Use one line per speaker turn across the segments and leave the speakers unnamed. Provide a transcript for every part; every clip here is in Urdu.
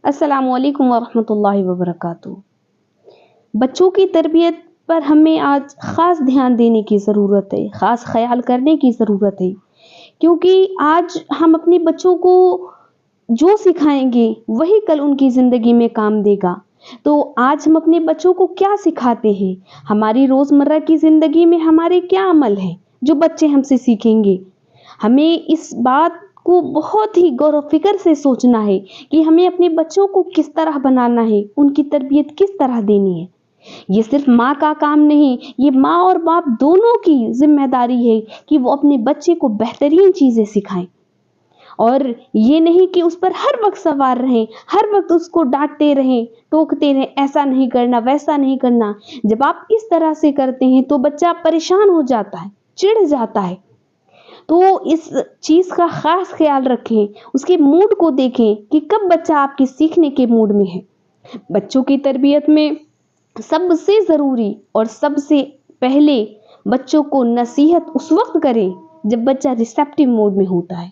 السلام علیکم ورحمۃ اللہ وبرکاتہ۔ بچوں کی تربیت پر ہمیں آج خاص دھیان دینے کی ضرورت ہے، خاص خیال کرنے کی ضرورت ہے، کیونکہ آج ہم اپنے بچوں کو جو سکھائیں گے وہی کل ان کی زندگی میں کام دے گا۔ تو آج ہم اپنے بچوں کو کیا سکھاتے ہیں، ہماری روزمرہ کی زندگی میں ہمارے کیا عمل ہیں جو بچے ہم سے سیکھیں گے۔ ہمیں اس بات کو بہت ہی غور و فکر سے سوچنا ہے کہ ہمیں اپنے بچوں کو کس طرح بنانا ہے، ان کی تربیت کس طرح دینی ہے۔ یہ صرف ماں کا کام نہیں، یہ ماں اور باپ دونوں کی ذمہ داری ہے کہ وہ اپنے بچے کو بہترین چیزیں سکھائیں، اور یہ نہیں کہ اس پر ہر وقت سوار رہیں، ہر وقت اس کو ڈانٹتے رہیں، ٹوکتے رہیں، ایسا نہیں کرنا، ویسا نہیں کرنا۔ جب آپ اس طرح سے کرتے ہیں تو بچہ پریشان ہو جاتا ہے، چڑ جاتا ہے۔ تو اس چیز کا خاص خیال رکھیں، اس کے موڈ کو دیکھیں کہ کب بچہ آپ کے سیکھنے کے موڈ میں ہے۔ بچوں کی تربیت میں سب سے ضروری اور سب سے پہلے بچوں کو نصیحت اس وقت کریں جب بچہ ریسیپٹیو موڈ میں ہوتا ہے۔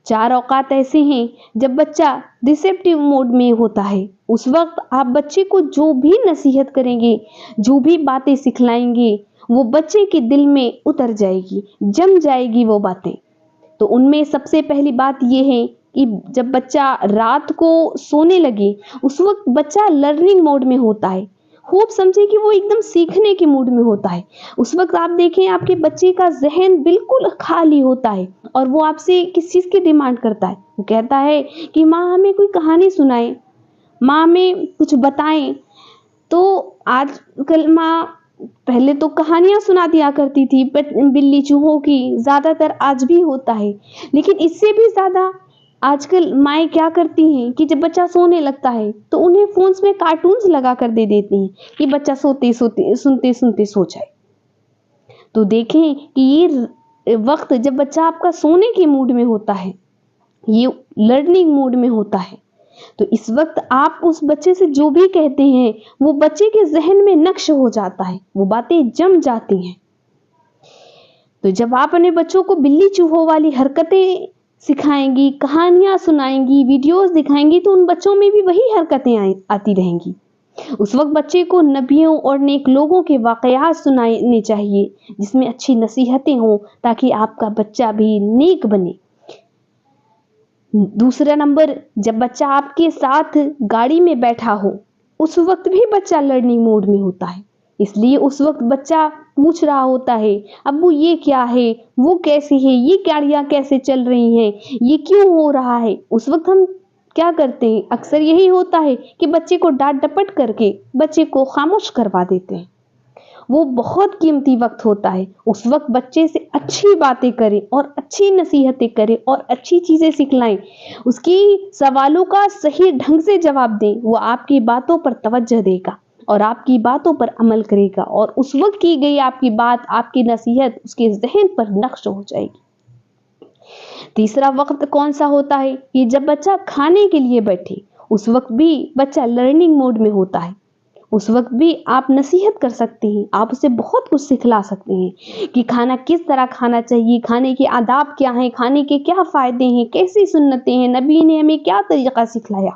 4 اوقات ایسے ہیں جب بچہ ریسیپٹیو موڈ میں ہوتا ہے، اس وقت آپ بچے کو جو بھی نصیحت کریں گے، جو بھی باتیں سکھلائیں گے، وہ بچے کے دل میں اتر جائے گی، جم جائے گی وہ باتیں۔ تو ان میں سب سے پہلی بات یہ ہے کہ جب بچہ رات کو سونے لگے، اس وقت بچہ لرننگ موڈ میں ہوتا ہے۔ خوب سمجھے کہ وہ ایک دم سیکھنے کے موڈ میں ہوتا ہے۔ اس وقت آپ دیکھیں آپ کے بچے کا ذہن بالکل خالی ہوتا ہے، اور وہ آپ سے کس چیز کی ڈیمانڈ کرتا ہے؟ وہ کہتا ہے کہ ماں ہمیں کوئی کہانی سنائیں، ماں ہمیں کچھ بتائیں۔ تو آج کل ماں پہلے تو کہانیاں سنا دیا کرتی تھی، بلی چوہوں کی، زیادہ تر آج بھی ہوتا ہے، لیکن اس سے بھی زیادہ آج کل مائیں کیا کرتی ہیں کہ جب بچہ سونے لگتا ہے تو انہیں فونز میں کارٹونز لگا کر دے دیتی ہیں کہ بچہ سنتے سنتے سو جائے۔ تو دیکھیں کہ یہ وقت جب بچہ آپ کا سونے کے موڈ میں ہوتا ہے، یہ لرننگ موڈ میں ہوتا ہے، تو اس وقت آپ اس بچے سے جو بھی کہتے ہیں وہ بچے کے ذہن میں نقش ہو جاتا ہے، وہ باتیں جم جاتی ہیں۔ تو جب آپ اپنے بچوں کو بلی چوہوں والی حرکتیں سکھائیں گی، کہانیاں سنائیں گی، ویڈیوز دکھائیں گی، تو ان بچوں میں بھی وہی حرکتیں آتی رہیں گی۔ اس وقت بچے کو نبیوں اور نیک لوگوں کے واقعات سنانے چاہیے جس میں اچھی نصیحتیں ہوں، تاکہ آپ کا بچہ بھی نیک بنے۔ دوسرا نمبر، جب بچہ آپ کے ساتھ گاڑی میں بیٹھا ہو، اس وقت بھی بچہ لرننگ موڈ میں ہوتا ہے، اس لیے اس وقت بچہ پوچھ رہا ہوتا ہے ابو یہ کیا ہے، وہ کیسی ہے، یہ گاڑیاں کیسے چل رہی ہیں، یہ کیوں ہو رہا ہے۔ اس وقت ہم کیا کرتے ہیں؟ اکثر یہی ہوتا ہے کہ بچے کو ڈانٹ ڈپٹ کر کے بچے کو خاموش کروا دیتے ہیں۔ وہ بہت قیمتی وقت ہوتا ہے، اس وقت بچے سے اچھی باتیں کریں اور اچھی نصیحتیں کریں اور اچھی چیزیں سکھلائیں، اس کی سوالوں کا صحیح ڈھنگ سے جواب دیں۔ وہ آپ کی باتوں پر توجہ دے گا اور آپ کی باتوں پر عمل کرے گا، اور اس وقت کی گئی آپ کی بات، آپ کی نصیحت اس کے ذہن پر نقش ہو جائے گی۔ تیسرا وقت کون سا ہوتا ہے؟ کہ جب بچہ کھانے کے لیے بیٹھے، اس وقت بھی بچہ لرننگ موڈ میں ہوتا ہے، اس وقت بھی آپ نصیحت کر سکتے ہیں، آپ اسے بہت کچھ سکھلا سکتے ہیں کہ کھانا کس طرح کھانا چاہیے، کھانے کے آداب کیا ہیں، کھانے کے کیا فائدے ہیں، کیسی سنتیں ہیں، نبی نے ہمیں کیا طریقہ سکھلایا۔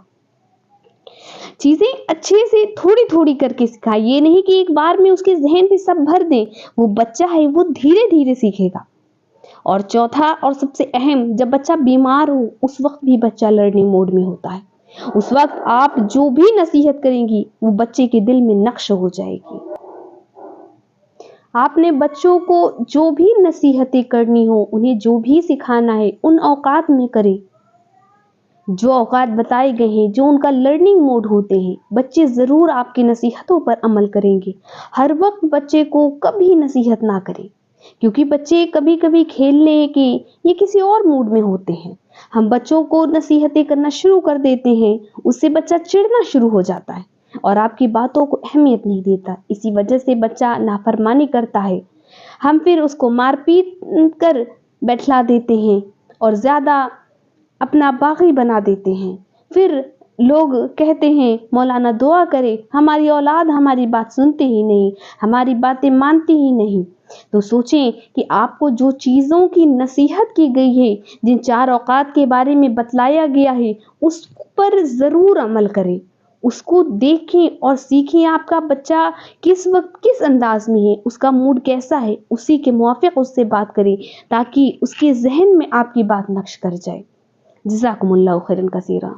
چیزیں اچھے سے تھوڑی تھوڑی کر کے سکھائیں، یہ نہیں کہ ایک بار میں اس کے ذہن پہ سب بھر دیں۔ وہ بچہ ہے، وہ دھیرے دھیرے سیکھے گا۔ اور چوتھا اور سب سے اہم، جب بچہ بیمار ہو اس وقت بھی بچہ لرننگ موڈ میں ہوتا ہے، اس وقت آپ جو بھی نصیحت کریں گی وہ بچے کے دل میں نقش ہو جائے گی۔ آپ نے بچوں کو جو بھی نصیحتیں کرنی ہو، انہیں جو بھی سکھانا ہے، ان اوقات میں کریں جو اوقات بتائے گئے ہیں، جو ان کا لرننگ موڈ ہوتے ہیں۔ بچے ضرور آپ کی نصیحتوں پر عمل کریں گے۔ ہر وقت بچے کو کبھی نصیحت نہ کریں، کیونکہ بچے کبھی کبھی کھیلنے کے یا کسی اور موڈ میں ہوتے ہیں۔ ہم بچوں کو نصیحتیں کرنا شروع کر دیتے ہیں، اس سے بچہ چڑنا شروع ہو جاتا ہے اور آپ کی باتوں کو اہمیت نہیں دیتا، اسی وجہ سے بچہ نافرمانی کرتا ہے۔ ہم پھر اس کو مار پیٹ کر بیٹھلا دیتے ہیں اور زیادہ اپنا باغی بنا دیتے ہیں، پھر لوگ کہتے ہیں مولانا دعا کرے، ہماری اولاد ہماری بات سنتے ہی نہیں، ہماری باتیں مانتی ہی نہیں۔ تو سوچیں کہ آپ کو جو چیزوں کی نصیحت کی گئی ہے، جن 4 اوقات کے بارے میں بتلایا گیا ہے، اس پر ضرور عمل کریں، اس کو دیکھیں اور سیکھیں آپ کا بچہ کس وقت کس انداز میں ہے، اس کا موڈ کیسا ہے، اسی کے موافق اس سے بات کریں تاکہ اس کے ذہن میں آپ کی بات نقش کر جائے۔ جزاکم اللہ خیرا کثیرا۔